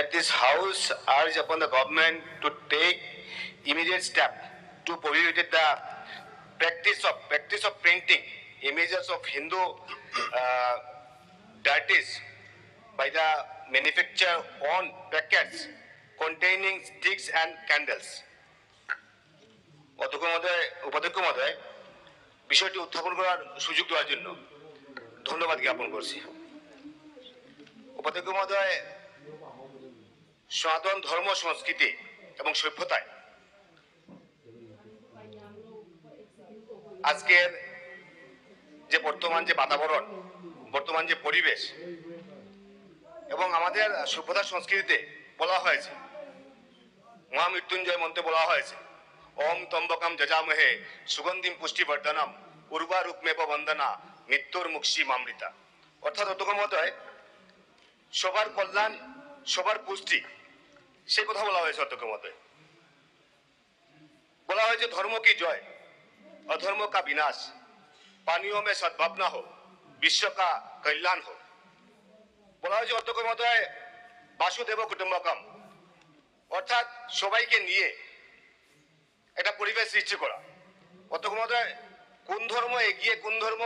that this House urge upon the government to take immediate step to prohibit the practice of printing images of Hindu deities by the manufacturer on packets containing sticks and candles. উপাধ্যক্ষ মহোদয় বিষয়টি উত্থাপন করার সুযোগ দেওয়ার জন্য ধন্যবাদ জ্ঞাপন করছি। উপাধ্যক্ষ মহোদয়, সনাতন ধর্ম সংস্কৃতি এবং সভ্যতায় আজকের যে বর্তমান যে বাতাবরণ, বর্তমান যে পরিবেশ এবং আমাদের সভ্যতা সংস্কৃতিতে বলা হয়েছে, মহামৃত্যুঞ্জয় মন্ত্রে বলা হয়েছে, ওম ত্রম্বকম যজামহে সুগন্ধিম পুষ্টিবর্ধনম উর্বারুকমেব বন্দনা মৃত্যুর মুক্ষী মামৃতা। অর্থাৎ অধ্যক্ষ মহোদয়, সবার কল্যাণ, সবার পুষ্টি, সে কথা বলা হয়েছে। অধ্যক্ষ মহোদয়, বলা হয়েছে ধর্ম কি জয়, अधर्म का विनाश, पानियों में सद्भावना हो, विश्व का कल्याण हो। বলা হয়েছে অধ্যক্ষ মহোদয় বাসুদেব কুটুম্বকম, অর্থাৎ সবাইকে নিয়ে একটা পরিবেশ সৃষ্টি করা। অধ্যক্ষ মহোদয়, কোন ধর্ম এগিয়ে কোন ধর্ম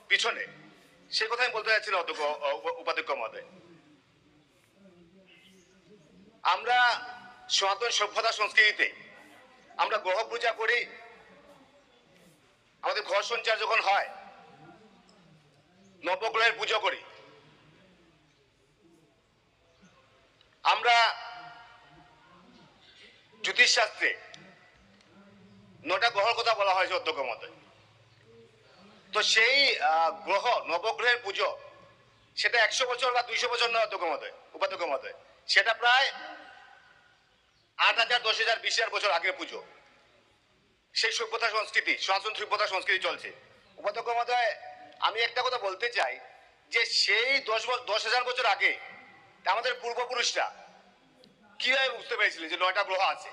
পিছনে, সে কথাই বলতে যাচ্ছি না উপাধ্যক্ষ মহোদয়। আমরা সনাতন সভ্যতা সংস্কৃতিতে আমরা গ্রহ পূজা করি, আমাদের ঘর সঞ্চার যখন হয় নবগ্রহের পুজো করি, আমরা জ্যোতিষশাস্ত্রে 9টা গ্রহের কথা বলা হয়েছে অধ্যক্ষ মহোদয়। তো সেই গ্রহ নবগ্রহের পুজো সেটা 100 বছর বা 200 বছর নয় অধ্যক্ষ মহোদয়, উপাধ্যক্ষ মহোদয়, সেটা প্রায় 8000, 10000, 20000 বছর আগের পুজো। সেই সভ্যতা সংস্কৃতি, সনাতন সভ্যতা সংস্কৃতি চলছে। উপাধ্যক্ষ মহোদয়, আমি একটা কথা বলতে চাই যে সেই 10,000 বছর আগে আমাদের পূর্বপুরুষরা কিভাবে বুঝতে পেরেছিলেন যে 9টা গ্রহ আছে,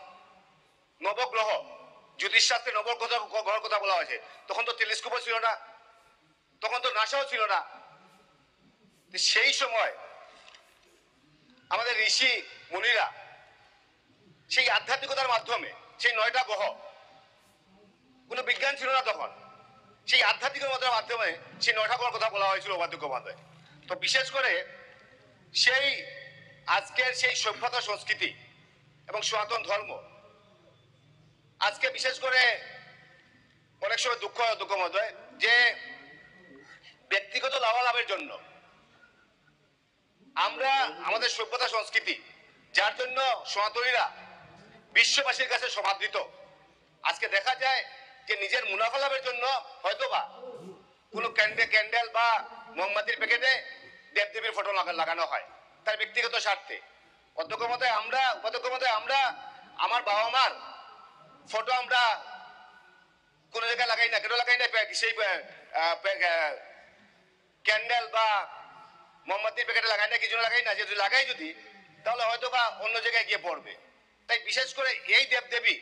নবগ্রহ, জ্যোতিষশাস্ত্রে নবগ্রহের কথা বলা হয়েছে। তখন তো টেলিস্কোপও ছিল না, তখন তো নাসাও ছিল না। সেই সময় আমাদের ঋষি মুনিরা সেই আধ্যাত্মিকতার মাধ্যমে সেই 9টা গ্রহ, কোনো বিজ্ঞান ছিল না তখন, সেই আধ্যাত্মিকতার মাধ্যমে সেই 9টা গ্রহের কথা বলা হয়েছিল উপাধ্যক্ষ মহোদয়। তো বিশেষ করে সেই আজকের সেই সভ্যতা সংস্কৃতি এবং সনাতন ধর্ম আজকে বিশেষ করে অনেক সময় দুঃখ মহোদয় যে ব্যক্তিগত লাভালাভের জন্য আমরা আমাদের সভ্যতা সংস্কৃতি, যার জন্য সনাতনীরা বিশ্ববাসীর কাছে সমাদৃত, আজকে দেখা যায় যে নিজের মুনাফা লাভের জন্য হয়তোবা কোনো ক্যান্ডেল বা মোমবাতির প্যাকেটে দেবদেবীর ফটো লাগানো হয় তার ব্যক্তিগত স্বার্থে। অধ্যক্ষ মহোদয়, আমরা আমার বাবা মার ফটো আমরা কোনো জায়গায় লাগাই না, কেন লাগাই না? সেই ক্যান্ডেল বা মোমবাতির প্যাকেটে লাগাই না, কিছু লাগাই না। যদি লাগাই তাহলে হয়তোবা অন্য জায়গায় গিয়ে পড়বে। তাই বিশেষ করে এই দেবদেবী,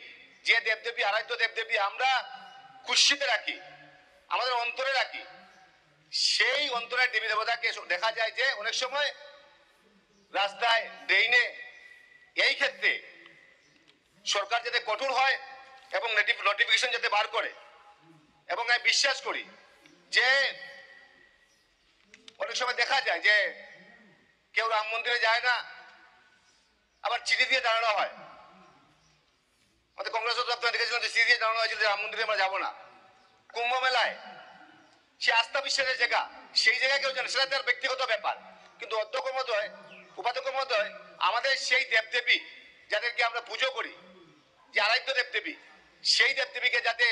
যে দেবদেবী, আরাধ্য দেবদেবী আমরা খুশিতে রাখি, আমাদের অন্তরে রাখি, সেই অন্তরের দেবী দেবতাকে দেখা যায় যে অনেক সময় রাস্তায়, ড্রেইনে, এই ক্ষেত্রে সরকার যাতে কঠোর হয় এবং নোটিফিকেশন যাতে বার করে। এবং আমি বিশ্বাস করি যে অনেক সময় দেখা যায় যে কেউ রাম মন্দিরে যায় না, আবার চিঠি দিয়ে জানানো হয়। আমাদের কংগ্রেস আপনারা দেখেছিলেন যে চিঠি দিয়ে জানানো হয়েছিল যে রাম মন্দিরে আমরা যাবো না। কুম্ভ মেলায় সে আস্থা বিশ্বাসের জায়গা, সেই জায়গায় কেউ জানে, সেটা তার ব্যক্তিগত ব্যাপার। কিন্তু অধ্যক্ষ মহোদয়, উপাধ্যক্ষ মহোদয়, আমাদের সেই দেবদেবী যাদেরকে আমরা পুজো করি, যে আরাধ্য দেবদেবী, সেই দেবদেবীকে যাতে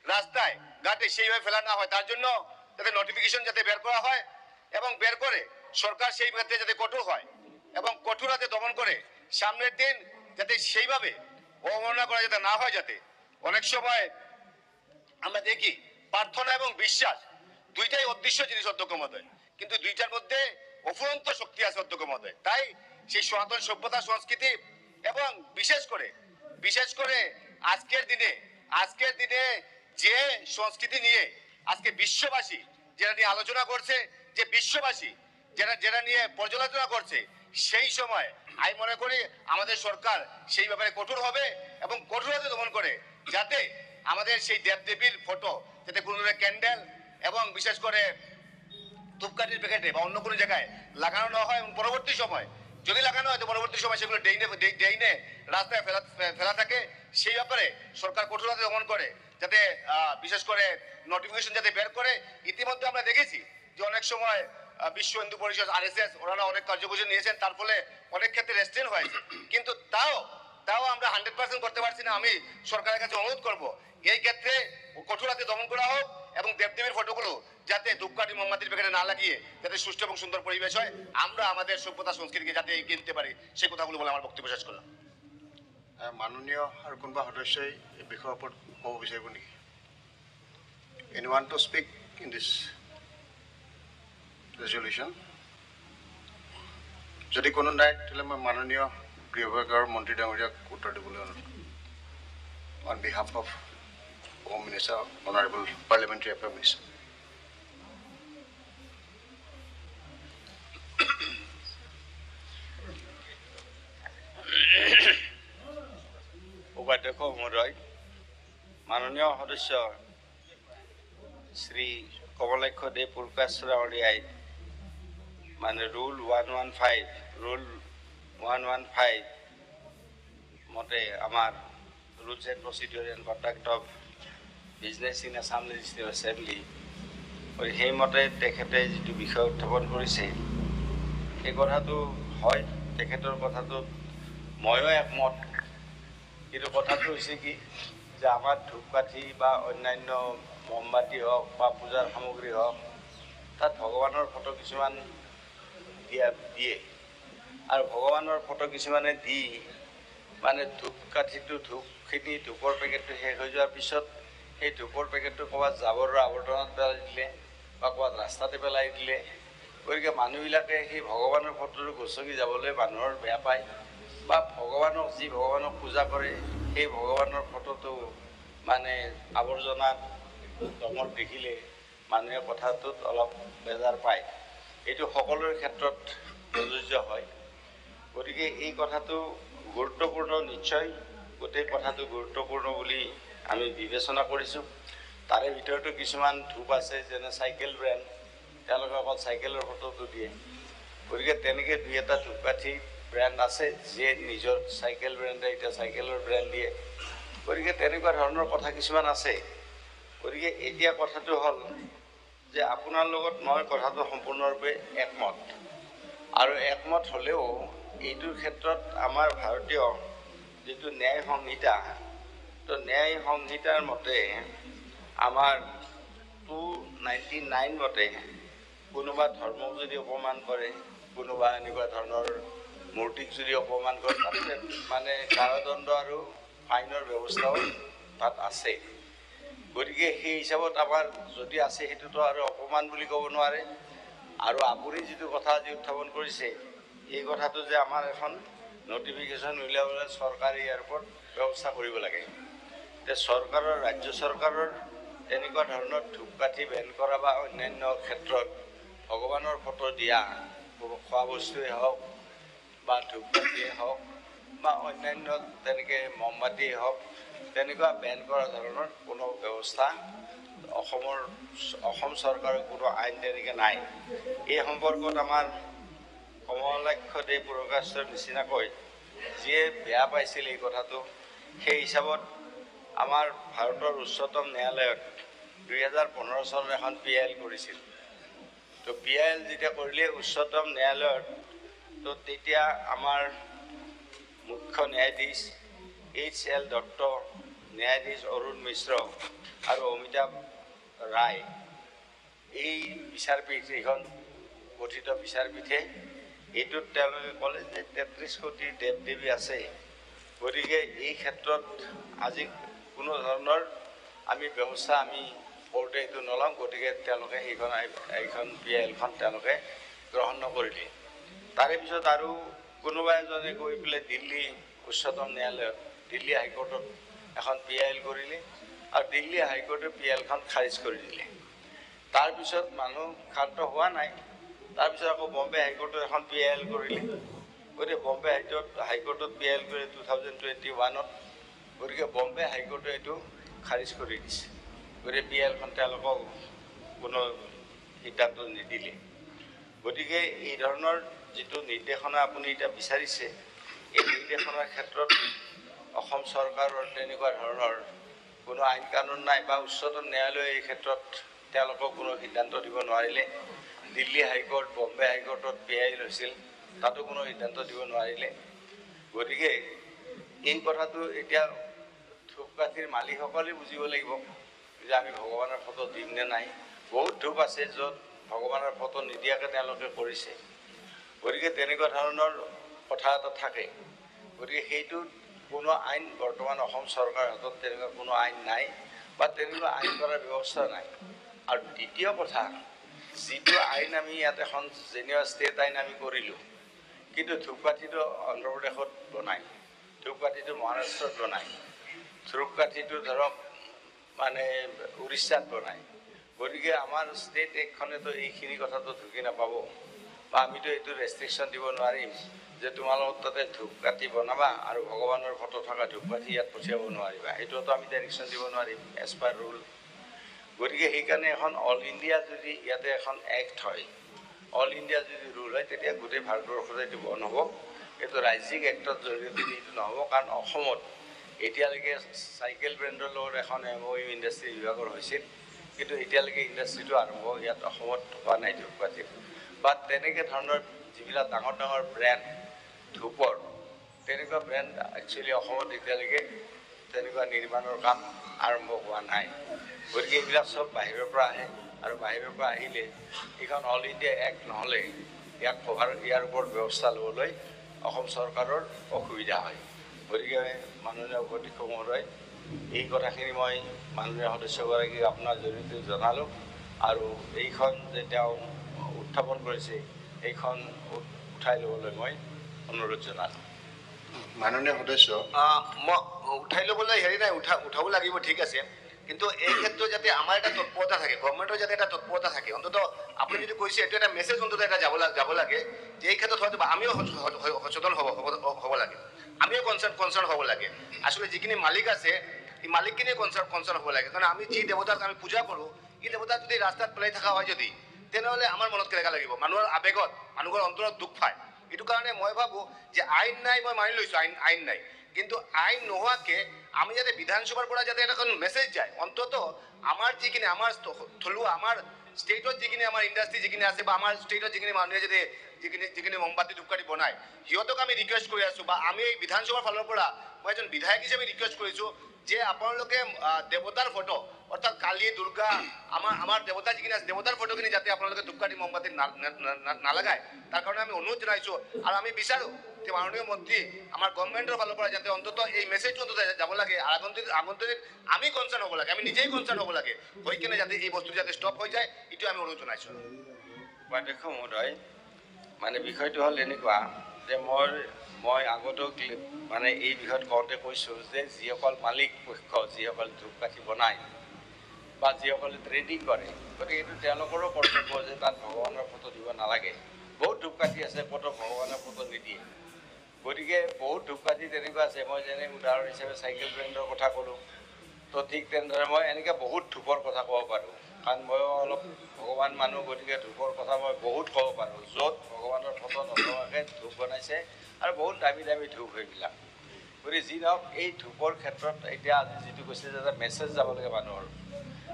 রাস্তায় ঘাটে সেইভাবে ফেলা না হয়, তার জন্য যাতে নোটিফিকেশন যাতে বের করা হয় এবং বের করে সরকার সেই ক্ষেত্রে যাতে কঠোর হয় এবং কঠোরতা দমন করে সামনের দিন যাতে সেইভাবে অবমাননা করা যাতে না হয়। যাতে অনেক সময় আমরা দেখি প্রার্থনা এবং বিশ্বাস দুইটাই অদৃশ্য জিনিস অধ্যক্ষ মহোদয়, কিন্তু দুইটার মধ্যে অফুরন্ত শক্তি আছে অধ্যক্ষ মহোদয়। তাই সেই সনাতন সভ্যতা সংস্কৃতি এবং বিশেষ করে আজকের দিনে যে সংস্কৃতি নিয়ে আজকে বিশ্ববাসী যেটা নিয়ে আলোচনা করছে, যে বিশ্ববাসী যেটা নিয়ে পর্যালোচনা করছে, সেই সময় আমি মনে করি আমাদের সরকার সেই ব্যাপারে কঠোর হবে এবং কঠোরতা দমন করে, যাতে আমাদের সেই দেবদেবীর ফটো যাতে কোনো ক্যান্ডেল এবং বিশেষ করে ধূপকাঠির প্যাকেটে বা অন্য কোনো জায়গায় লাগানো না হয়, এবং পরবর্তী সময় যদি লাগানো হয় তো পরবর্তী সময় সেগুলো ড্রেইনে রাস্তায় ফেলা থাকে। সেই ব্যাপারে সরকার কঠোরতা দমন করে, যাতে বিশেষ করে নোটিফিকেশন যাতে বের করে। ইতিমধ্যে আমরা দেখেছি যে অনেক সময় বিশ্ব হিন্দু পরিষদ RSS ওনারা অনেক কার্যকরী নিয়েছেন, তার ফলে অনেক ক্ষেত্রে রেস্ট্রেন হয়েছে, কিন্তু তাও আমরা 100% করতে পারছি না। আমি সরকারের কাছে অনুরোধ করব এই ক্ষেত্রে কঠোরতা দমন করা হোক এবং দেবদেবীর ফটোগুলো যাতে ধূপকাঠি মোমবাতির প্যাকেটে না লাগিয়ে যাতে সুষ্ঠু এবং সুন্দর পরিবেশ হয়, আমরা আমাদের সভ্যতা সংস্কৃতিকে যাতে এগিয়ে নিতে পারি, সেই কথাগুলো বলে আমার বক্তব্য শেষ করলাম। মাননীয় আৰু কোনোবা সদস্যই এই বিষয়ৰ ওপৰত ক'ব বিচাৰিব নেকি? Anyone to speak in this resolution? যদি কোনো নাই তেতিয়াহ'লে মই মাননীয় গৃহ বিভাগৰ মন্ত্ৰী ডাঙৰীয়াক উত্তৰ দিবলৈ অনুৰোধ কৰিম। On behalf of Home Minister, Honorable Parliamentary Affairs Minister. উপাধ্যক্ষ মহোদয়, মাননীয় সদস্য শ্ৰী কমলাক্ষ দেৱ প্ৰকাশ ডাঙৰীয়াই মানে ৰুল 115 মতে আমাৰ rules and procedure and conduct of business in Assam legislative assembly, সেইমতে তেখেতে যিটো বিষয় উত্থাপন কৰিছে সেই কথাটো হয়, তেখেতৰ কথাটোত ময়ো একমত। কিন্তু কথাটো হৈছে কি যে আমাৰ ধূপকাঠি বা অন্যান্য মমবাতি হওক বা পূজাৰ সামগ্ৰী হওক, তাত ভগৱানৰ ফটো কিছুমান দিয়ে, আৰু ভগৱানৰ ফটো কিছুমানে দি মানে ধূপকাঠিটো ধূপখিনি ধূপৰ পেকেটটো শেষ হৈ যোৱাৰ পিছত সেই ধূপৰ পেকেটটো ক'ৰবাত জাবৰৰ আৱৰ্তনত পেলাই দিলে বা ক'ৰবাত ৰাস্তাতে পেলাই দিলে। গতিকে মানুহবিলাকে সেই ভগৱানৰ ফটোটো গছকি যাবলৈ মানুহৰ বেয়া পায়, বা ভগৱানক যি ভগৱানক পূজা কৰে সেই ভগৱানৰ ফটোটো মানে আৱৰ্জনাত দমত দেখিলে মানুহে কথাটোত অলপ বেজাৰ পায়। এইটো সকলোৰে ক্ষেত্ৰত প্ৰযোজ্য হয়। গতিকে এই কথাটো গুৰুত্বপূৰ্ণ, নিশ্চয় গোটেই কথাটো গুৰুত্বপূৰ্ণ বুলি আমি বিবেচনা কৰিছোঁ। তাৰে ভিতৰতো কিছুমান ধূপ আছে যেনে চাইকেল ব্ৰেণ্ড, তেওঁলোকে অকল চাইকেলৰ ফটোটো দিয়ে। গতিকে তেনেকৈ দুই এটা ধূপকাঠি ব্ৰেণ্ড আছে যিয়ে নিজৰ চাইকেল ব্ৰেণ্ডে এতিয়া চাইকেলৰ ব্ৰেণ্ড দিয়ে। গতিকে তেনেকুৱা ধৰণৰ কথা কিছুমান আছে। গতিকে এতিয়া কথাটো হ'ল যে আপোনাৰ লগত মই কথাটো সম্পূৰ্ণৰূপে একমত, আৰু একমত হ'লেও এইটোৰ ক্ষেত্ৰত আমাৰ ভাৰতীয় যিটো ন্যায় সংহিতা, তো ন্যায় সংহিতাৰ মতে আমাৰ 299 মতে কোনোবা ধৰ্মক যদি অপমান কৰে, কোনোবা এনেকুৱা ধৰণৰ মূৰ্তিক যদি অপমান কৰে, তাতে মানে কাৰাদণ্ড আৰু ফাইনৰ ব্যৱস্থাও তাত আছে। গতিকে সেই হিচাপত আমাৰ যদি আছে সেইটোতো আৰু অপমান বুলি ক'ব নোৱাৰে। আৰু আপুনি যিটো কথা আজি উত্থাপন কৰিছে এই কথাটো যে আমাৰ এখন নটিফিকেশ্যন উলিয়াবলৈ চৰকাৰে ইয়াৰ ওপৰত ব্যৱস্থা কৰিব লাগে। যে চৰকাৰৰ, ৰাজ্য চৰকাৰৰ তেনেকুৱা ধৰণৰ ধূপকাঠি বেন কৰা বা অন্যান্য ক্ষেত্ৰত ভগৱানৰ ফটো দিয়া খোৱা বস্তুৱেই হওক বা ধূপকাঠিয়ে হওক বা অন্যান্য তেনেকৈ মমবাতিয়ে হওক, তেনেকুৱা বেন কৰা ধৰণৰ কোনো ব্যৱস্থা অসম চৰকাৰৰ কোনো আইন তেনেকৈ নাই। এই সম্পৰ্কত আমাৰ কমলাক্ষ দেৱ প্ৰকাশৰ নিচিনাকৈ যিয়ে বেয়া পাইছিল এই কথাটো, সেই হিচাপত আমাৰ ভাৰতৰ উচ্চতম ন্যায়ালয়ত 2015 চনত এখন PIL কৰিছিল। তো PIL যেতিয়া কৰিলে উচ্চতম ন্যায়ালয়ত, তো তেতিয়া আমাৰ মুখ্য ন্যায়াধীশ HL দত্ত, ন্যায়াধীশ অৰুণ মিশ্ৰ আৰু অমিতাভ ৰায়, এই বিচাৰপীঠ, এইখন গঠিত বিচাৰপীঠে এইটোত তেওঁলোকে ক'লে যে 33 কোটি দেৱ দেৱী আছে। গতিকে এই ক্ষেত্ৰত আজি কোনো ধৰণৰ আমি ব্যৱস্থা আমি কৰোঁতে এইটো নলওঁ। গতিকে তেওঁলোকে এইখন PILখন তেওঁলোকে গ্ৰহণ নকৰিলে। তাৰে পিছত আৰু কোনোবা এজনে গৈ পেলাই দিল্লী উচ্চতম ন্যায়ালয়ত, দিল্লী হাইকোৰ্টত এখন PIL কৰিলে, আৰু দিল্লী হাইকোৰ্টে PILখন খাৰিজ কৰি দিলে। তাৰপিছত মানুহ ক্ষান্ত হোৱা নাই। তাৰপিছত আকৌ বম্বে হাইকোৰ্টত এখন PIL কৰিলে, গতিকে বম্বে হাইকোৰ্টত PIL কৰে 2021ত গতিকে বম্বে হাইকোৰ্টে এইটো খাৰিজ কৰি দিছে গতিকে PILখন তেওঁলোকক কোনো সিদ্ধান্ত নিদিলে গতিকে এই ধৰণৰ যিটো নিৰ্দেশনা আপুনি এতিয়া বিচাৰিছে এই নিৰ্দেশনাৰ ক্ষেত্ৰত অসম চৰকাৰৰ তেনেকুৱা ধৰণৰ কোনো আইন কানুন নাই বা উচ্চতম ন্যায়ালয়ে এই ক্ষেত্ৰত তেওঁলোকক কোনো সিদ্ধান্ত দিব নোৱাৰিলে দিল্লী হাইকোৰ্ট বম্বে হাইকোৰ্টত PIL হৈছিল তাতো কোনো সিদ্ধান্ত দিব নোৱাৰিলে গতিকে এই কথাটো এতিয়া ধূপকাঠিৰ মালিকসকলে বুজিব লাগিব যে আমি ভগৱানৰ ফটো দিম নে নাই বহুত ধূপ আছে য'ত ভগৱানৰ ফটো নিদিয়াকৈ তেওঁলোকে কৰিছে গতিকে তেনেকুৱা ধৰণৰ কথা এটা থাকে গতিকে সেইটো কোনো আইন বৰ্তমান অসম চৰকাৰৰ হাতত তেনেকুৱা কোনো আইন নাই বা তেনেকুৱা আইন কৰাৰ ব্যৱস্থা নাই আৰু দ্বিতীয় কথা যিটো আইন আমি ইয়াত এখন জেনুৱা ষ্টেট আইন আমি কৰিলোঁ কিন্তু ধূপকাঠিটো অন্ধ্ৰপ্ৰদেশত বনাই ধূপকাঠিটো মহাৰাষ্ট্ৰত বনাই ধূপকাঠিটো ধৰক মানে উৰিষ্যাত বনায় গতিকে আমাৰ ষ্টেট একখনেতো এইখিনি কথাটো ঢুকি নাপাব বা আমিতো এইটো ৰেষ্ট্ৰিকশ্যন দিব নোৱাৰিম যে তোমালোকৰ তাতে ধূপকাঠি বনাবা আৰু ভগৱানৰ ফটো থকা ধূপকাঠি ইয়াত পঠিয়াব নোৱাৰিবা এইটোতো আমি ডাইৰেকশ্যন দিব নোৱাৰিম এজ পাৰ ৰুল গতিকে সেইকাৰণে এখন অল ইণ্ডিয়া যদি ইয়াতে এখন এক্ট হয় অল ইণ্ডিয়া যদি ৰুল হয় তেতিয়া গোটেই ভাৰতবৰ্ষতে এইটো বন্ধ হ'ব এইটো ৰাজ্যিক এক্টৰ জৰিয়তে এইটো নহ'ব কাৰণ অসমত এতিয়ালৈকে চাইকেল ব্ৰেণ্ডৰ লগত এখন MOU ইণ্ডাষ্ট্ৰী বিভাগৰ হৈছিল কিন্তু এতিয়ালৈকে ইণ্ডাষ্ট্ৰীটো আৰম্ভ ইয়াত অসমত হোৱা নাই ধূপকাঠিৰ বা তেনেকৈ ধৰণৰ যিবিলাক ডাঙৰ ডাঙৰ ব্ৰেণ্ড ধূপৰ তেনেকুৱা ব্ৰেণ্ড একচুৱেলি অসমত এতিয়ালৈকে তেনেকুৱা নিৰ্মাণৰ কাম আৰম্ভ হোৱা নাই গতিকে এইবিলাক চব বাহিৰৰ পৰা আহে আৰু বাহিৰৰ পৰা আহিলে এইখন অল ইণ্ডিয়া এক্ট নহ'লে ইয়াৰ ওপৰত ব্যৱস্থা ল'বলৈ অসম চৰকাৰৰ অসুবিধা হয় গতিকে মাননীয় অধ্যক্ষ মহোদয় এই কথাখিনি মই মাননীয় সদস্যগৰাকীক আপোনাৰ জৰিয়তে জনালোঁ আৰু এইখন যে তেওঁ উত্থাপন কৰিছে এইখন উঠাই ল'বলৈ মই অনুৰোধ জনালোঁ মাননীয় সদস্য মই উঠাই ল'বলৈ হেৰি নাই উঠাব লাগিব ঠিক আছে কিন্তু এই ক্ষেত্ৰত যাতে আমাৰ এটা তৎপৰতা থাকে গভৰ্ণমেণ্টৰ যাতে এটা তৎপৰতা থাকে অন্ততঃ আপুনি যদি কৈছে এইটো এটা মেছেজ অন্ততঃ এটা যাব লাগে যে এই ক্ষেত্ৰত হয়তো আমিও সচেতন হ'ব লাগে আমিও কনচাৰ্ণ হ'ব লাগে আচলতে যিখিনি মালিক আছে এই মালিকখিনিয়ে কনচাৰ্ণ হ'ব লাগে কাৰণ আমি যি দেৱতাক আমি পূজা কৰোঁ এই দেৱতাক যদি ৰাস্তাত পেলাই থকা হয় যদি তেনেহ'লে আমাৰ মনত কেনেকুৱা লাগিব মানুহৰ আৱেগত মানুহৰ অন্তৰত দুখ পায় এইটো কাৰণে মই ভাবোঁ যে আইন নাই মই মানি লৈছোঁ আইন নাই কিন্তু আইন নোহোৱাকৈ আমি যাতে বিধানসভাৰ পৰা যাতে এটা মেছেজ যায় অন্ততঃ আমাৰ যিখিনি আমাৰ থলুৱা আমাৰ ষ্টেটত যিখিনি আমাৰ ইণ্ডাষ্ট্ৰী যিখিনি আছে বা আমাৰ ষ্টেটত যিখিনি মানুহে যাতে যিখিনি মমবাতি ধূপকাঠি বনায় সিহঁতক আমি ৰিকুৱেষ্ট কৰি আছোঁ বা আমি এই বিধানসভাৰ ফালৰ পৰা মই এজন বিধায়ক হিচাপে ৰিকুৱেষ্ট কৰিছোঁ যে আপোনালোকে দেৱতাৰ ফটো অৰ্থাৎ কালী দুৰ্গা আমাৰ দেৱতা যিখিনি আছে দেৱতাৰ ফটোখিনি যাতে আপোনালোকে ধূপকাঠি মমবাতি নালাগায় তাৰ কাৰণে আমি অনুৰোধ জনাইছোঁ আৰু আমি বিচাৰোঁ যে মাননীয় মন্ত্ৰী আমাৰ গভৰ্ণমেণ্টৰ ফালৰ পৰা যাতে অন্ততঃ এই মেছেজটো অন্ততঃ যাব লাগে আগন্তুক আমি কনচাৰ্ণ হ'ব লাগে আমি নিজেই কনচাৰ্ণ হ'ব লাগে হৈ কিনে যাতে এই বস্তুটো যাতে ষ্টপ হৈ যায় এইটো আমি অনুৰোধ জনাইছোঁ উপাধ্যক্ষ মহোদয় মানে বিষয়টো হ'ল এনেকুৱা যে মই আগতেও মানে এই বিষয়ত কওঁতে কৈছোঁ যে যিসকল মালিক পক্ষ যিসকল ধূপকাঠি বনায় বা যিসকলে ট্ৰেডিং কৰে গতিকে এইটো তেওঁলোকৰো কৰ্তব্য যে তাত ভগৱানৰ ফটো দিব নালাগে বহুত ধূপকাঠি আছে ক'তো ভগৱানৰ ফটো নিদিয়ে গতিকে বহুত ধূপকাঠি তেনেকুৱা আছে মই যেনে উদাহৰণ হিচাপে চাইকেল ব্ৰেণ্ডৰ কথা ক'লোঁ তো ঠিক তেনেদৰে মই এনেকৈ বহুত ধূপৰ কথা ক'ব পাৰোঁ কাৰণ ময়ো অলপ ভগৱান মানুহ গতিকে ধূপৰ কথা মই বহুত ক'ব পাৰোঁ য'ত ভগৱানৰ ফটো নথকাকৈ ধূপ বনাইছে আৰু বহুত দামী দামী ধূপ সেইবিলাক গতিকে যি নহওক এই ধূপৰ ক্ষেত্ৰত এতিয়া আজি যিটো কৈছে যে এটা মেছেজ যাব লাগে মানুহৰ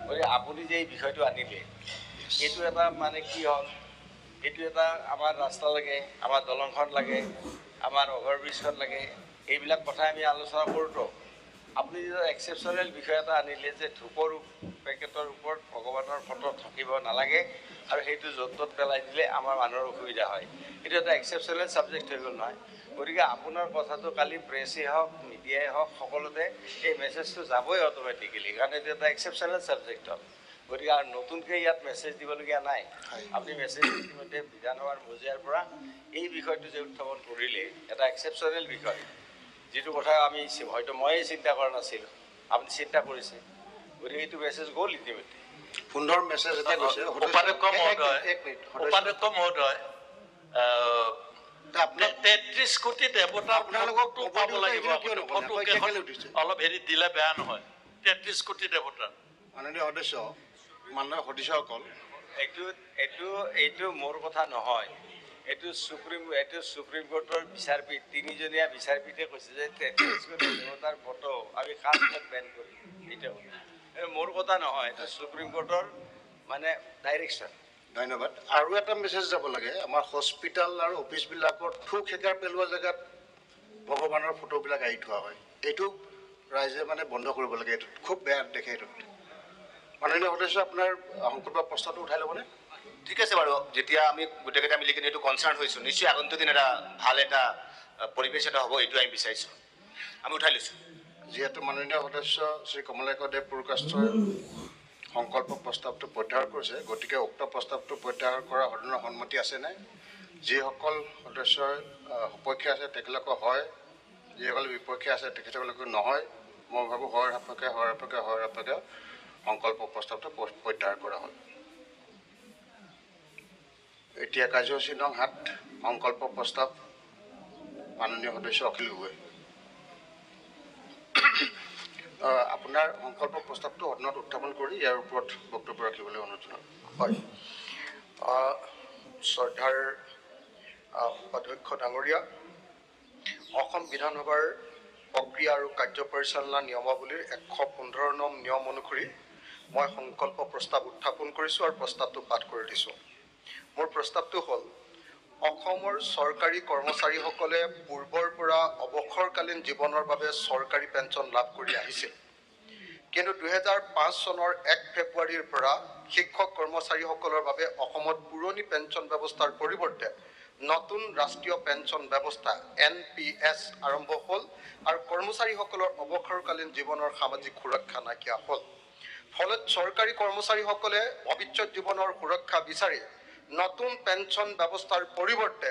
গতিকে আপুনি যে এই বিষয়টো আনিলে এইটো এটা মানে কি হ'ল এইটো এটা আমাৰ ৰাস্তা লাগে আমাৰ দলংখন লাগে আমাৰ অভাৰব্ৰিজখন লাগে এইবিলাক কথা আমি আলোচনা কৰোঁতো আপুনি যিটো এক্সেপশ্যনেল বিষয় এটা আনিলে যে ধূপৰ পেকেটৰ ওপৰত ভগৱানৰ ফটো থাকিব নালাগে আৰু সেইটো য'ত ত'ত পেলাই দিলে আমাৰ মানুহৰ অসুবিধা হয় এইটো এটা এক্সেপশ্যনেল ছাবজেক্ট হৈ গ'ল নহয় গতিকে আপোনাৰ কথাটো কালি প্ৰেছেই হওক মিডিয়াই হওক সকলোতে এই মেছেজটো যাবই অট'মেটিকেলি কাৰণ এইটো এটা এক্সেপশ্যনেল ছাবজেক্ট হ'ল গতিকে আৰু নতুনকৈ ইয়াত মেছেজ দিবলগীয়া নাই আপুনি মেছেজ ইতিমধ্যে বিধানসভাৰ মজিয়াৰ পৰা এই বিষয়টো যে উত্থাপন কৰিলে এটা এক্সেপশ্যনেল বিষয় যিটো কথা আমি হয়তো ময়েই চিন্তা কৰা নাছিলোঁ আপুনি চিন্তা কৰিছে গতিকে এইটো মেছেজ গ'ল ইতিমধ্যে সুন্দৰ মেছেজ এটা গৈছে উপাধ্যক্ষ মহোদয় আপোনাক 33 কোটি দেৱতাৰ আপোনালোকক ফটো খবৰ পাব দিওঁতে লাগিব এইখিনি কিয় আপুনি। নকলে? ফটো আকৌ এতিয়া কেইখন কেলৈ উঠিছে? অলপ হেৰি দিলে বেয়া নহয় 33 কোটি দেৱতা মাননীয় সদস্য মাননীয় সদস্যসকল এইটো মোৰ কথা নহয়। এইটো সুপ্ৰিম কোৰ্টৰ বিচাৰপীঠ 3জনীয়া বিচাৰপীঠে কৈছে যে 33 কোটি দেৱতাৰ ফটো আমি কাষ্টত বেন কৰিম। এইটো মোৰ কথা নহয়, এইটো সুপ্ৰিম কোৰ্টৰ মানে ডাইৰেকশ্যন। ধন্যবাদ। আৰু এটা মেছেজ যাব লাগে, আমাৰ হস্পিটেল আৰু অফিচবিলাকত থুক সেকাৰ পেলোৱা জেগাত ভগৱানৰ ফটোবিলাক আঁৰি থোৱা হয়। এইটো ৰাইজে মানে বন্ধ কৰিব লাগে। এইটো খুব বেয়া দেখে। এইটো মাননীয় সদস্য আপোনাৰ সংকল্প প্ৰস্তাৱটো উঠাই ল'বনে? ঠিক আছে বাৰু, যেতিয়া আমি গোটেইকেইটা মিলি কিনে এইটো কনচাৰ্ণ হৈছোঁ, নিশ্চয় আগন্তুক দিন এটা ভাল এটা পৰিৱেশ এটা হ'ব, এইটো আমি বিচাৰিছোঁ। আমি উঠাই লৈছোঁ। যিহেতু মাননীয় সদস্য শ্ৰী কমলাক্ষ দেৱ পুৰকাষ্টই সংকল্প প্ৰস্তাৱটো প্ৰত্যাহাৰ কৰিছে, গতিকে উক্ত প্ৰস্তাৱটো প্ৰত্যাহাৰ কৰা সদনৰ সন্মতি আছেনে? যিসকল সদস্যই সপক্ষে আছে তেখেতলোকৰ হয়, যিসকল বিপক্ষে আছে তেখেতসকলক নহয়। মই ভাবোঁ হৰ সাপেক্ষে সংকল্প প্ৰস্তাৱটো প্ৰত্যাহাৰ কৰা হ'ল। এতিয়া কাৰ্যসূচী নং 7 সংকল্প প্ৰস্তাৱ মাননীয় সদস্য অখিল গগৈ। আপোনাৰ সংকল্প প্ৰস্তাৱটো সদনত উত্থাপন কৰি ইয়াৰ ওপৰত বক্তব্য ৰাখিবলৈ অনুৰোধ জনাওঁ। হয়, শ্ৰদ্ধাৰ উপাধ্যক্ষ ডাঙৰীয়া, অসম বিধানসভাৰ প্ৰক্ৰিয়া আৰু কাৰ্য পৰিচালনা নিয়মাৱলীৰ 115 নং নিয়ম অনুসৰি মই সংকল্প প্ৰস্তাৱ উত্থাপন কৰিছোঁ আৰু প্ৰস্তাৱটো পাঠ কৰি দিছোঁ। মোৰ প্ৰস্তাৱটো হ'ল, অসমৰ চৰকাৰী কৰ্মচাৰীসকলে পূৰ্বৰ পৰা অৱসৰকালীন জীৱনৰ বাবে চৰকাৰী পেঞ্চন লাভ কৰি আহিছিল। কিন্তু 2005 চনৰ 1 ফেব্ৰুৱাৰীৰ পৰা শিক্ষক কৰ্মচাৰীসকলৰ বাবে অসমত পুৰণি পেঞ্চন ব্যৱস্থাৰ পৰিৱৰ্তে নতুন ৰাষ্ট্ৰীয় পেঞ্চন ব্যৱস্থা NPS আৰম্ভ হ'ল আৰু কৰ্মচাৰীসকলৰ অৱসৰকালীন জীৱনৰ সামাজিক সুৰক্ষা নাইকিয়া হ'ল। ফলত চৰকাৰী কৰ্মচাৰীসকলে ভৱিষ্যত জীৱনৰ সুৰক্ষা বিচাৰি নতুন পেঞ্চন ব্যৱস্থাৰ পৰিৱৰ্তে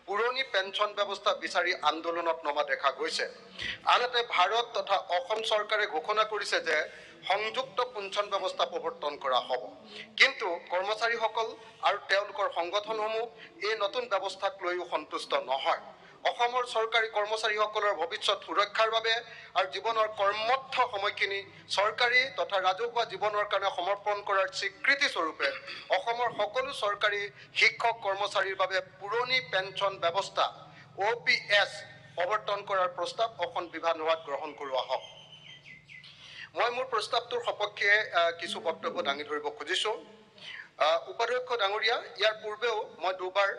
পুৰণি পেঞ্চন ব্যৱস্থা বিচাৰি আন্দোলনত নমা দেখা গৈছে। আনহাতে ভাৰত তথা অসম চৰকাৰে ঘোষণা কৰিছে যে সংযুক্ত পেঞ্চন ব্যৱস্থা প্ৰৱৰ্তন কৰা হ'ব। কিন্তু কৰ্মচাৰীসকল আৰু তেওঁলোকৰ সংগঠনসমূহ এই নতুন ব্যৱস্থাক লৈও সন্তুষ্ট নহয়। অসমৰ চৰকাৰী কৰ্মচাৰীসকলৰ ভৱিষ্যত সুৰক্ষাৰ বাবে আৰু জীৱনৰ কৰ্মঠ সময়খিনি চৰকাৰী তথা ৰাজহুৱা জীৱনৰ কাৰণে সমৰ্পণ কৰাৰ স্বীকৃতি স্বৰূপে অসমৰ সকলো চৰকাৰী শিক্ষক কৰ্মচাৰীৰ বাবে পুৰণি পেঞ্চন ব্যৱস্থা OPS প্ৰৱৰ্তন কৰাৰ প্ৰস্তাৱ অসম বিধানসভাত গ্ৰহণ কৰোৱা হওক। মই মোৰ প্ৰস্তাৱটোৰ সপক্ষে কিছু বক্তব্য দাঙি ধৰিব খুজিছোঁ। উপাধ্যক্ষ ডাঙৰীয়া, ইয়াৰ পূৰ্বেও মই দুবাৰ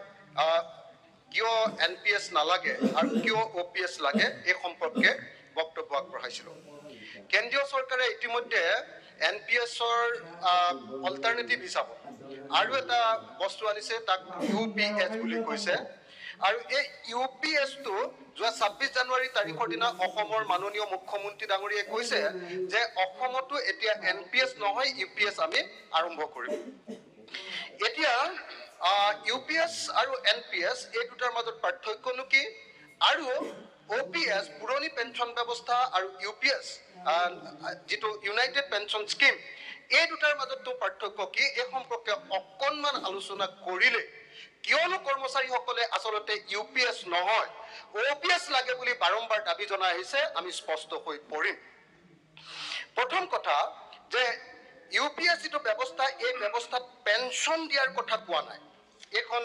কিয় NPS নালাগে আৰু কিয় OPS লাগে এই সম্পৰ্কে বক্তব্য আগবঢ়াইছিলোঁ। কেন্দ্ৰীয় চৰকাৰে ইতিমধ্যে NPSৰ অল্টাৰনেটিভ হিচাপত আৰু এটা বস্তু আনিছে, তাক UPS বুলি কৈছে। আৰু এই UPSটো যোৱা 26 জানুৱাৰী তাৰিখৰ দিনা অসমৰ মাননীয় মুখ্যমন্ত্ৰী ডাঙৰীয়াই কৈছে যে অসমতো এতিয়া NPS নহয় UPS আমি আৰম্ভ কৰিম। এতিয়া UPS আৰু NPS এই দুটাৰ মাজত পাৰ্থক্যনো কি, আৰু OPS পুৰণি পেঞ্চন ব্যৱস্থা আৰু UPS যিটো ইউনাইটেড পেঞ্চন স্কিম, এই দুটাৰ মাজতো পাৰ্থক্য কি, এই সম্পৰ্কে অকণমান আলোচনা কৰিলে, কিয়নো কৰ্মচাৰীসকলে আচলতে UPS নহয় OPS লাগে বুলি বাৰম্বাৰ দাবী জনাই আহিছে, আমি স্পষ্ট হৈ পৰিম। প্ৰথম কথা যে UPS যিটো ব্যৱস্থা, এই ব্যৱস্থাত পেঞ্চন দিয়াৰ কথা কোৱা নাই। এইখন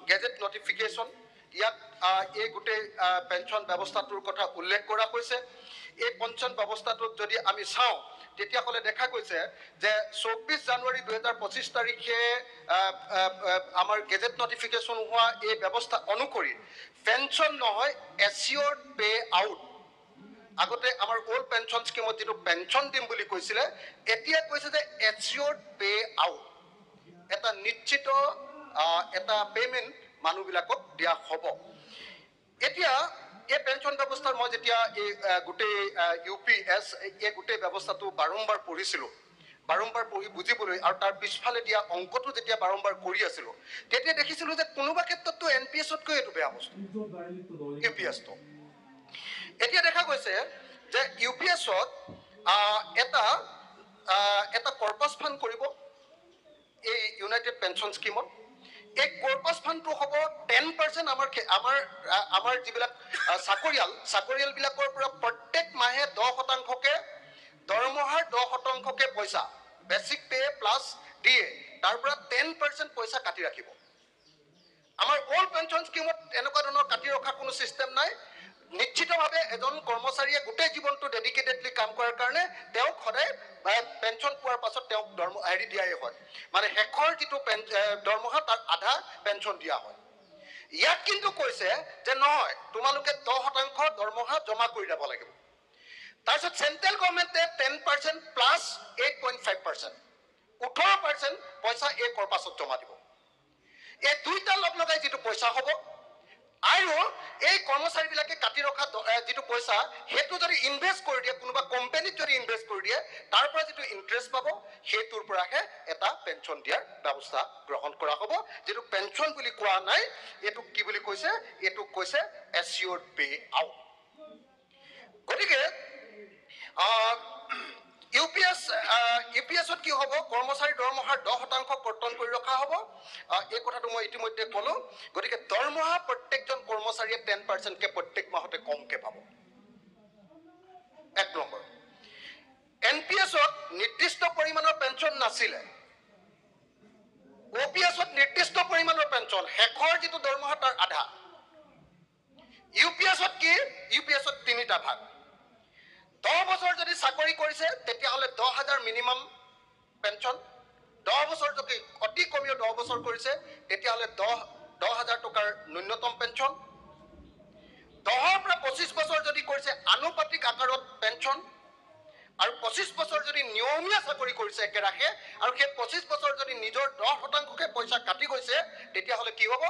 গেজেট নটিফিকেশ্যন, ইয়াত এই গোটেই পেঞ্চন ব্যৱস্থাটোৰ কথা উল্লেখ কৰা হৈছে। এই পেঞ্চন ব্যৱস্থাটোত যদি আমি চাওঁ তেতিয়াহ'লে দেখা গৈছে যে 24 জানুৱাৰী 2025 তাৰিখে আমাৰ গেজেট নটিফিকেশ্যন হোৱা এই ব্যৱস্থা অনুসৰি পেঞ্চন নহয় এচিয়ৰ্ড পে আউট। আগতে আমাৰ ওল্ড পেঞ্চন স্কিমত যিটো পেঞ্চন দিম বুলি কৈছিলে, এতিয়া কৈছে যে এচিয়ৰ্ড পে আউট, এটা নিশ্চিত এটা পেমেণ্ট মানুহবিলাকক দিয়া হ'ব। এতিয়া এই পেঞ্চন ব্যৱস্থাৰ মই যেতিয়া এই গোটেই UPS এই গোটেই ব্যৱস্থাটো বাৰম্বাৰ পঢ়িছিলোঁ, বাৰম্বাৰ পঢ়ি বুজিবলৈ আৰু তাৰ পিছফালে দিয়া অংকটো যেতিয়া বাৰম্বাৰ কৰি আছিলোঁ, তেতিয়া দেখিছিলোঁ যে কোনোবা ক্ষেত্ৰততো NPSতকৈ এইটো বেয়া বস্তু UPSটো। এতিয়া দেখা গৈছে যে UPSত এটা কৰ্পাছ ফাণ্ড কৰিব এই ইউনাইটেড পেঞ্চন স্কিমত। এই কৰ্পাছ ফাণ্ডটো হ'ব 10% আমাৰ যিবিলাক চাকৰিয়ালবিলাকৰ পৰা প্ৰত্যেক মাহে 10%কে দৰমহাৰ 10%কে পইচা বেচিক পে প্লাছ দিয়ে তাৰ পৰা 10% পইচা কাটি ৰাখিব আমাৰ অল্ড পেঞ্চন স্কিমত এনেকুৱা ধৰণৰ কাটি ৰখা কোনো চিষ্টেম নাই নিশ্চিতভাৱে এজন কৰ্মচাৰীয়ে গোটেই জীৱনটো ডেডিকেটেডলি কাম কৰাৰ কাৰণে তেওঁক সদায় পেঞ্চন পোৱাৰ পাছত তেওঁক হেৰি দিয়াই হয় মানে শেষৰ যিটো দৰমহা তাৰ আধা পেঞ্চন দিয়া হয় ইয়াত কিন্তু কৈছে যে নহয় তোমালোকে 10% দৰমহা জমা কৰি যাব লাগিব তাৰপিছত চেণ্ট্ৰেল গভৰ্ণমেণ্টে 10% প্লাছ 8.5% 18% পইচা এই কৰ্পাছত জমা দিব এই দুইটা লগাই যিটো পইচা হ'ব আৰু এই কৰ্মচাৰীবিলাকে কাটি ৰখা যিটো পইচা সেইটো যদি ইনভেষ্ট কৰি দিয়ে কোনোবা কোম্পানীত যদি ইনভেষ্ট কৰি দিয়ে তাৰ পৰা যিটো ইণ্টাৰেষ্ট পাব সেইটোৰ পৰাহে এটা পেঞ্চন দিয়াৰ ব্যৱস্থা গ্ৰহণ কৰা হ'ব যিটো পেঞ্চন বুলি কোৱা নাই এইটো কি বুলি কৈছে এইটো কৈছে এছিয়ৰ্ড পে আউট গতিকে ইউপিএছত কি হ'ব কৰ্মচাৰী দৰমহাৰ 10% কৰ্তন কৰি ৰখা হ'ব এই কথাটো মই ইতিমধ্যে ক'লো গতিকে দৰমহা প্ৰত্যেকজন কৰ্মচাৰীয়ে 10% কে প্ৰত্যেক মাহতে কমকে পাব এক নম্বৰ এনপিএছত নিৰ্দিষ্ট পৰিমাণৰ পেঞ্চন নাছিলে ওপিএছত নিৰ্দিষ্ট পৰিমাণৰ পেঞ্চন শেষৰ যিটো দৰমহা তাৰ আধা ইউপিএছত কি ইউপিএছত তিনিটা ভাগ 10 বছৰ যদি চাকৰি কৰিছে তেতিয়াহ'লে 10,000 মিনিমাম পেঞ্চন 10 বছৰ যদি অতি কমেও 10 বছৰ কৰিছে তেতিয়াহ'লে 10,000 টকাৰ ন্যূনতম পেঞ্চন 10 পৰা 25 বছৰ যদি কৰিছে আনুপাতিক আকাৰত পেঞ্চন আৰু 25 বছৰ যদি নিয়মীয়া চাকৰি কৰিছে একেৰাহে আৰু সেই 25 বছৰ যদি নিজৰ 10%কে পইচা কাটি গৈছে তেতিয়াহ'লে কি হ'ব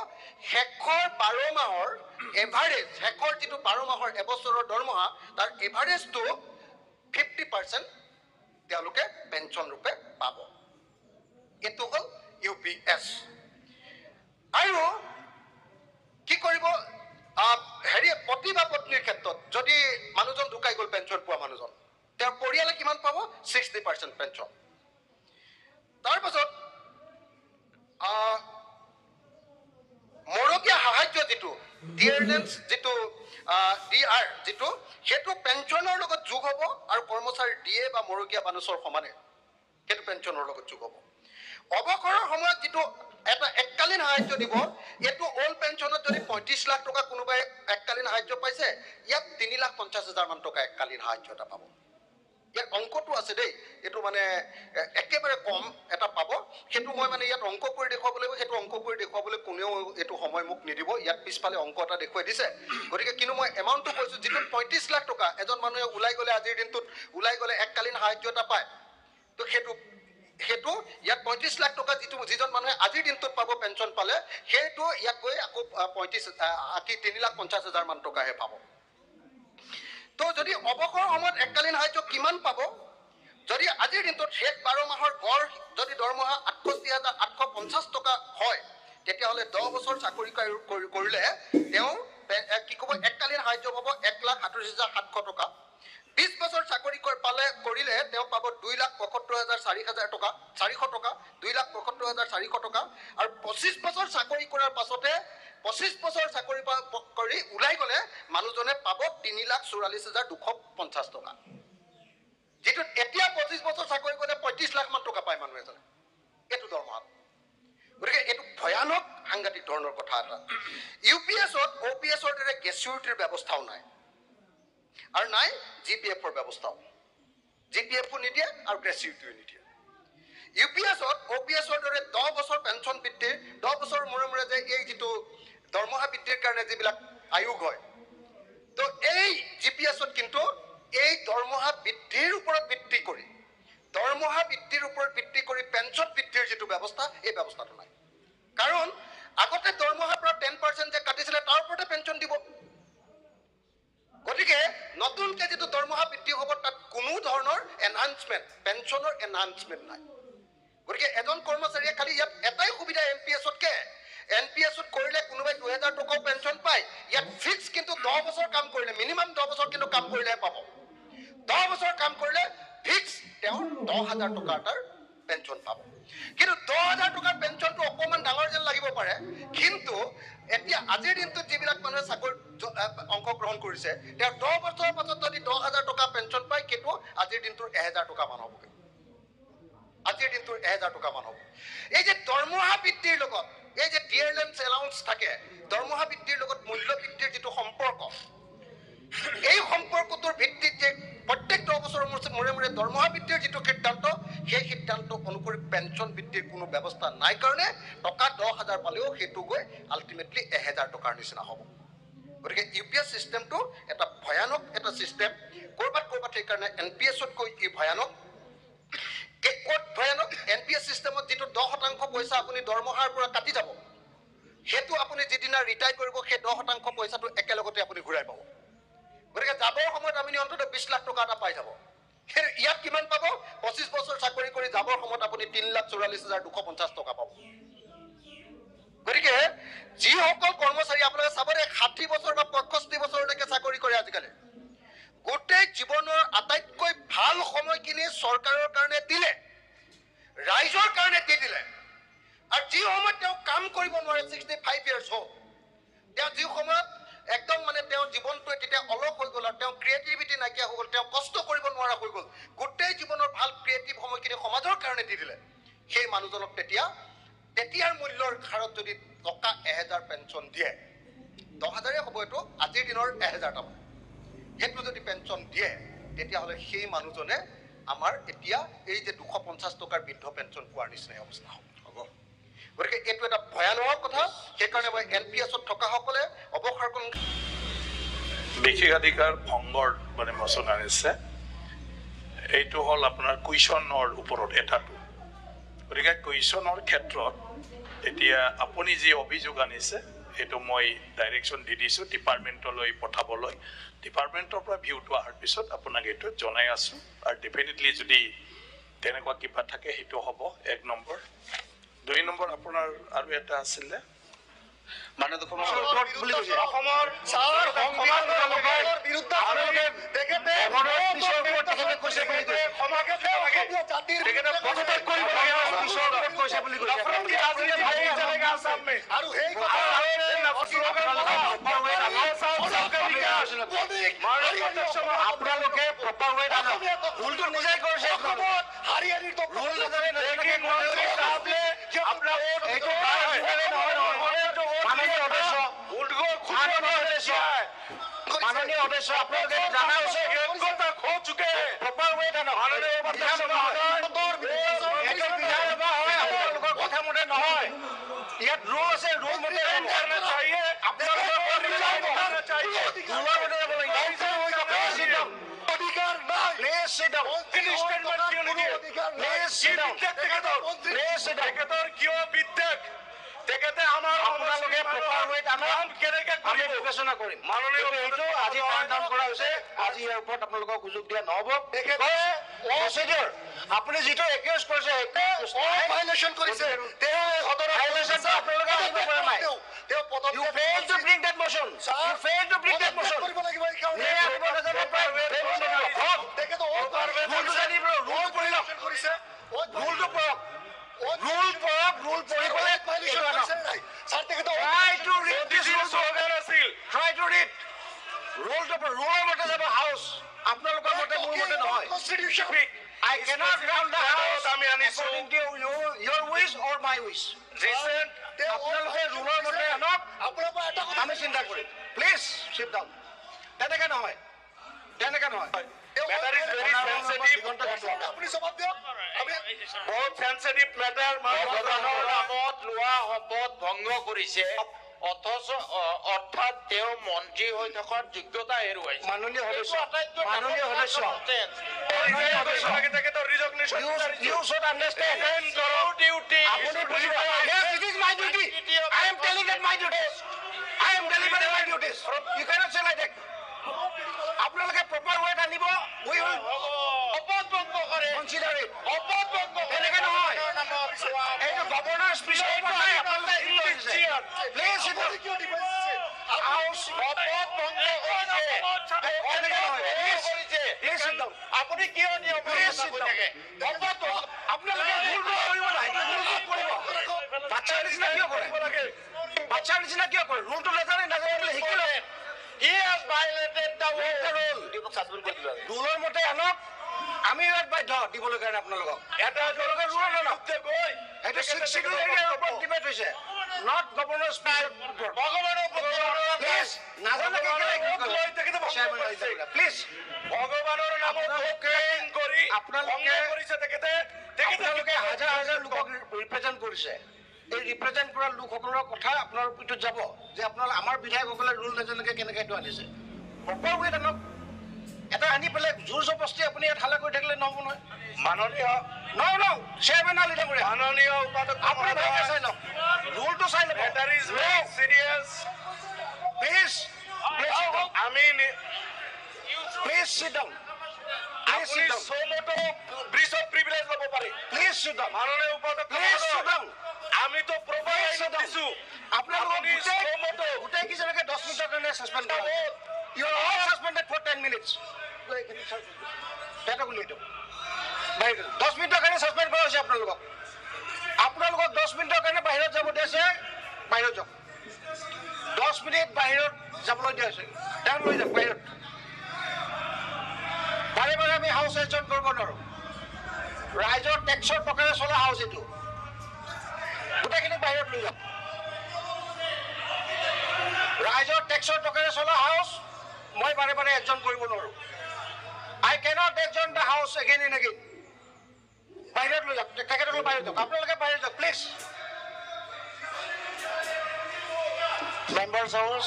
শেষৰ 12 মাহৰ এভাৰেজ শেষৰ যিটো 12 মাহৰ এবছৰৰ দৰমহা তাৰ এভাৰেজটো 50% তেওঁলোকে পেঞ্চন ৰূপে পাব এইটো হ'ল ইউপিএছ আৰু কি কৰিব হেৰি পতি বা পত্নীৰ ক্ষেত্ৰত যদি মানুহজন ঢুকাই গ'ল পেঞ্চন পোৱা মানুহজন তেওঁৰ পৰিয়ালে কিমান পাব 60% পেঞ্চন তাৰপাছত মৰগীয়া সাহায্য যিটো ডিয়াৰনেন্স যিটো ডিআৰ যিটো সেইটো পেঞ্চনৰ লগত যোগ হ'ব আৰু কৰ্মচাৰীৰ ডিএ বা মৰগীয়া বানুচৰ সমানে সেইটো পেঞ্চনৰ লগত যোগ হ'ব অৱসৰৰ সময়ত যিটো এটা এককালীন সাহায্য দিব এইটো অল্ড পেঞ্চনত যদি 35 লাখ টকা কোনোবাই এককালীন সাহায্য পাইছে ইয়াত 3,50,000 মান টকা এককালীন সাহায্য এটা পাব ইয়াৰ অংকটো আছে দেই এইটো মানে একেবাৰে কম এটা পাব সেইটো মই মানে ইয়াত অংক কৰি দেখুৱাব লাগিব সেইটো অংক কৰি দেখুৱাবলৈ কোনেও এইটো সময় মোক নিদিব ইয়াত পিছফালে অংক এটা দেখুৱাই দিছে গতিকে কিন্তু মই এমাউণ্টটো কৈছোঁ যিটো 35 লাখ টকা এজন মানুহে ওলাই গ'লে আজিৰ দিনটোত ওলাই গ'লে এককালীন সাহায্য এটা পায় তো সেইটো ইয়াত 35 লাখ টকা যিজন মানুহে আজিৰ দিনটোত পাব পেঞ্চন পালে সেইটো ইয়াত গৈ আকৌ 3,50,000 মান টকাহে পাব তো যদি অৱসৰৰ সময়ত এককালীন সাহায্য কিমান পাব যদি আজিৰ দিনটোত শেষ 12 মাহৰ গড় যদি দৰমহা 68,850 টকা হয় তেতিয়াহ'লে 10 বছৰ চাকৰি কৰিলে তেওঁ কি ক'ব এককালীন সাহায্য পাব 1,38,700 টকা 20 বছৰ চাকৰি কৰিলে তেওঁ পাব 2,75,400 টকা 2,75,400 টকা আৰু 25 বছৰ চাকৰি কৰাৰ পাছতে 25 বছৰ চাকৰি কৰি ওলাই গ'লে মানুহজনে পাব 3,44,250 টকা যিটো এতিয়া 25 বছৰ চাকৰি কৰিলে 35 লাখ মান টকা পায় মানুহ এজনে এইটো দৰমহা গতিকে এইটো ভয়ানক সাংঘাতিক ধৰণৰ কথা এটা ইউপিএছত ওপিএছৰ দৰে গ্ৰেচুইটিৰ ব্যৱস্থাও নাই আৰু নাই জিপিএফৰ ব্যৱস্থাও জিপিএফও নিদিয়ে আৰু গ্ৰেচুইটিও নিদিয়ে ইউপিএছত ওপিএছৰ দৰে 10 বছৰ পেঞ্চন বৃদ্ধি 10 বছৰ মূৰে যে এই যিটো দৰমহা বৃদ্ধিৰ কাৰণে যিবিলাক আয়োগ হয় তো এই জিপিএছত কিন্তু এই দৰমহা বৃদ্ধিৰ ওপৰত ভিত্তি কৰি পেঞ্চন বৃদ্ধিৰ যিটো ব্যৱস্থা এই ব্যৱস্থাটো নাই কাৰণ আগতে দৰমহাৰ পৰা 10% যে কাটিছিলে তাৰ ওপৰতে পেঞ্চন দিব গতিকে নতুনকে যিটো দৰমহা বৃদ্ধি হ'ব তাত কোনো ধৰণৰ এনহান্সমেণ্ট পেঞ্চনৰ এনহান্সমেণ্ট নাই গতিকে এজন কৰ্মচাৰীয়ে খালি ইয়াত এটাই সুবিধা এনপিএছত কৰিলে কোনোবাই 2,000 টকাও পেঞ্চন পায় ইয়াত ফিক্স কিন্তু 10 বছৰ কাম কৰিলে মিনিমাম 10 বছৰ কিন্তু কাম কৰিলেহে পাব 10 বছৰ কাম কৰিলে ফিক্স তেওঁ 10,000 টকা এটাৰ পেঞ্চন পাব কিন্তু 10,000 টকাৰ পেঞ্চনটো অকণমান ডাঙৰ যেন লাগিব পাৰে, কিন্তু এতিয়া আজিৰ দিনটোত যিবিলাক মানুহে চাকৰিত অংশগ্ৰহণ কৰিছে, তেওঁ 10 বছৰৰ পাছত যদি 10,000 টকা পেঞ্চন পায়, সেইটো আজিৰ দিনটোৰ 1,000 টকা মান হ'বগৈ। আজিৰ দিনটোৰ 1,000 টকা মান হ'ব। এই যে দৰমহা বৃদ্ধিৰ লগত এই যে ডিয়াৰলেন্স এলাউন্স থাকে, দৰমহা বৃদ্ধিৰ লগত মূল্য বৃদ্ধিৰ যিটো সম্পৰ্ক, এই সম্পৰ্কটোৰ ভিত্তিত যে প্ৰত্যেক 10 বছৰৰ মূৰে মূৰে দৰমহা বৃদ্ধিৰ যিটো সিদ্ধান্ত, সেই সিদ্ধান্ত অনুসৰি পেঞ্চন বৃদ্ধিৰ কোনো ব্যৱস্থা নাই কাৰণে টকা 10,000 পালেও সেইটো গৈ আল্টিমেটলি 1,000 টকাৰ নিচিনা হ'ব। গতিকে UPS চিষ্টেমটো এটা ভয়ানক এটা চিষ্টেম। ক'ৰবাত সেইকাৰণে NPS-তকৈ ই ভয়ানক। ক'ত ভয়ানক? NPS চিষ্টেমত যিটো 10% পইচা আপুনি দৰমহাৰ পৰা কাটি যাব, সেইটো আপুনি যিদিনা ৰিটায়াৰ কৰিব, সেই 10% পইচাটো একেলগতে আপুনি ঘূৰাই পাব। গতিকে যাবৰ সময়ত আপুনি অন্ততঃ 20 লাখ টকা এটা পাই যাব। কিন্তু ইয়াত কিমান পাব? 25 বছৰ চাকৰি কৰি যাবৰ সময়ত আপুনি 3,44,250 টকা পাব। গতিকে যিসকল কৰ্মচাৰী আপোনালোকে চাব দে, 60 বছৰ বা 65 বছৰলৈকে চাকৰি কৰে আজিকালি, গোটেই জীৱনৰ আটাইতকৈ ভাল সময়খিনি চৰকাৰৰ কাৰণে দিলে, ৰাইজৰ কাৰণে দি দিলে। আৰু যি সময়ত তেওঁ কাম কৰিব নোৱাৰে, 65 ইয়াৰ্ছ হ'ল, তেওঁ যি সময়ত একদম মানে তেওঁৰ জীৱনটো তেতিয়া অলপ হৈ গ'ল আৰু তেওঁ ক্ৰিয়েটিভিটি নাইকিয়া হৈ গ'ল, তেওঁ কষ্ট কৰিব নোৱাৰা হৈ গ'ল, গোটেই জীৱনৰ ভাল ক্ৰিয়েটিভ সময়খিনি সমাজৰ কাৰণে দি দিলে, সেই মানুহজনক তেতিয়াৰ মূল্যৰ হাৰত যদি টকা 1,000 পেঞ্চন দিয়ে, 10,000 হ'ব, এইটো আজিৰ দিনৰ 1,000 টকা, সেইটো যদি পেঞ্চন দিয়ে, তেতিয়াহ'লে সেই মানুহজনে আমাৰ এতিয়া এই যে 250 টকাৰ বৃদ্ধ পেঞ্চন পোৱাৰ নিচিনাই অৱস্থা হ'ব। গতিকে এইটো এটা ভয়ানক কথা। সেইকাৰণে মই NPS-ত থকাসকলে অৱসৰ কৰোঁ। বিশেষাধিকাৰ ভংগৰ মানে মোচন আনিছে, এইটো হ'ল আপোনাৰ কুৱেশ্যনৰ ওপৰত এটাটো। গতিকে কুৱেশ্যনৰ ক্ষেত্ৰত এতিয়া আপুনি যি অভিযোগ আনিছে, সেইটো মই ডাইৰেকশ্যন দি দিছোঁ ডিপাৰ্টমেণ্টলৈ পঠাবলৈ। ডিপাৰ্টমেণ্টৰ পৰা ভিউটো অহাৰ পিছত আপোনাক এইটো জনাই আছোঁ। আৰু ডেফিনেটলি যদি তেনেকুৱা কিবা থাকে সেইটো হ'ব 1 নম্বৰ। 2 নম্বৰ আপোনাৰ আৰু এটা আছিলে মাননীয় অধ্যক্ষ, আপোনালোকে জানা হৈছে আপোনালোকৰ কথা মতে নহয়, ইয়াত ৰুল আছে, ৰুল মতে তেখেতে আমাৰ আপোনালোকে প্ৰপাৰ ৱেট আমি বিবেচনা কৰিম। এইটো আজি ফাইন কৰা হৈছে, আজি ইয়াৰ ওপৰত আপোনালোকক সুযোগ দিয়া নহ'ব। প্ৰচিডিউৰ আপুনি যিটো একিউজ কৰিছে ভাইলেশ্যন কৰিছে, ভাইলেশ্যনটো আপোনালোকে আহিব পৰা নাই। You failed to bring that motion. You failed to bring that motion. ৰুলটো জানিব, ৰুল পঢ়ি লওক, ৰুলটো পঢ়ক, ৰুল পঢ়ক, ৰুল পঢ়ি পেলাই try to read this rule. Try to read. Rule মতে যাব হাউচ, আপোনালোকৰ মতে মোৰ মতে নহয়। I cannot ground the house according to your wish or my wish. আপোনালোকে ৰুলৰ মতে আনক, আমি চিন্তা কৰিম। Please sit down. তেনেকে নহয়, তেনেকে নহয়। অৰ্থাৎ তেওঁ মন্ত্ৰী হৈ থকাৰ যোগ্যতা হেৰুৱাইছে। মাননীয় সদস্য, you should understand. আপুনি বুজিব। Yes, it is my duty. I am telling that my duties. I am delivering my duties. You cannot say like that. আপোনালোকে প্ৰপাৰ ৱেট আনিব, we will consider it. তেনেকে নহয়, এইটো গভৰ্ণৰ স্পীচৰ ওপৰত নাই, আপোনালোকে প্লিজ sit down. আপুনি কিয় নিয়ম আপোনালোকে ভুল কৰিব নাই। বাচ্চাৰ নিচিনা কিয় কৰে বাচ্চাৰ নিচিনা কিয় কৰে ৰুলটো নাজানে বোলে শিকি লয় He has violated the rule. ৰুলৰ মতে আনক আমি ইয়াত বাধ্য দিবলৈ কাৰণে আপোনালোকক এটা আপোনালোকে ৰুল আনক এইটো 6 শিডিউল এৰিয়াৰ ওপৰত ডিবেট হৈছে নট গভৰ্ণৰ স্পীচ ভগৱানৰ প্লিজ নাজানে কি প্লিজ ভগৱানৰ নামত কৰি আপোনালোকে হাজাৰ হাজাৰ লোকক ৰিপ্ৰেজেণ্ট কৰিছে এই ৰিপ্ৰেজেণ্ট কৰা লোকসকলৰ কথা আপোনাৰ পিছত যাব যে আপোনালোক আমাৰ বিধায়কসকলে ৰুল নাজানেকে কেনেকৈ এইটো আনিছে প্ৰপাৰ ৱেত আনক এটা আনি পেলাই জোৰ জবস্তি আপুনি ইয়াত হাল্লা কৰি থাকিলে নহ'ব নহয় মাননীয় চেয়াৰমেন আলি ডাঙৰীয়া মাননীয় উপাধ্যক্ষ আপুনি ভালকৈ চাই লওক ৰুলটো চাই ল'ব That is very serious. Please please sit down আপুনি সমতো ব্রিজ অফ প্রিভিলেজ লব পারে প্লিজ sit down মাননীয় উপাধ্যক্ষ প্লিজ sit down আমি তো প্রপোজাল দিছো আপোনালোকক গোটেই কিজনকে 10 মিনিটৰ কাৰণে সাসপেন্ড কৰা you are all suspended for 10 minutes এটা গুলি দিও 10 মিনিটৰ কাৰণে সাসপেন্ড কৰা হৈছে আপোনালোকক 10 মিনিটৰ কাৰণে বাহিৰত যাব দিছে বাহিৰত যাওক 10 মিনিট বাহিৰত যাবলৈ দিয়া হৈছে টাইম লৈ যাওক বাহিৰত বাৰে বাৰে আমি হাউচ এডজন কৰিব নোৱাৰো ৰাইজৰ টেক্সৰ টকাৰে চলা হাউচ এইটো গোটেইখিনি বাহিৰত লৈ যাওক ৰাইজৰ টেক্সৰ টকাৰে চলা হাউচ মই বাৰে বাৰে এডজন কৰিব নোৱাৰো I cannot adjourn the house again and again বাহিৰত লৈ যাওক তেখেতসকল বাহিৰত যাওক আপোনালোকে বাহিৰত যাওক please members house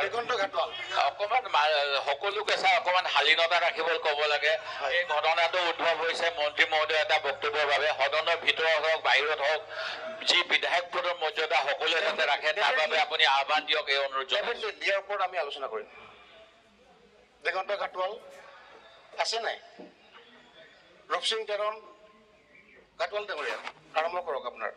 Diganta Ghatowar অকমান সকলোকে চাই অকমান শালীনতা ৰাখিবলৈ ক'ব লাগে এই ঘটনাটো উদ্ভৱ হৈছে মন্ত্ৰী মহোদয় এটা বক্তব্যৰ বাবে সদনৰ ভিতৰত হওক বাহিৰত হওক যি বিধায়ক পদৰ মৰ্যাদা সকলোৱে যাতে ৰাখে তাৰ বাবে আপুনি আহ্বান দিয়ক এই অনুৰোধ জনাইছোঁ দিয়াৰ ওপৰত আমি আলোচনা কৰিম দিগন্ত ঘাটৱাল আছে নাই ৰূপসিং তেৰণ ঘাটৱাল ডাঙৰীয়া আৰম্ভ কৰক আপোনাৰ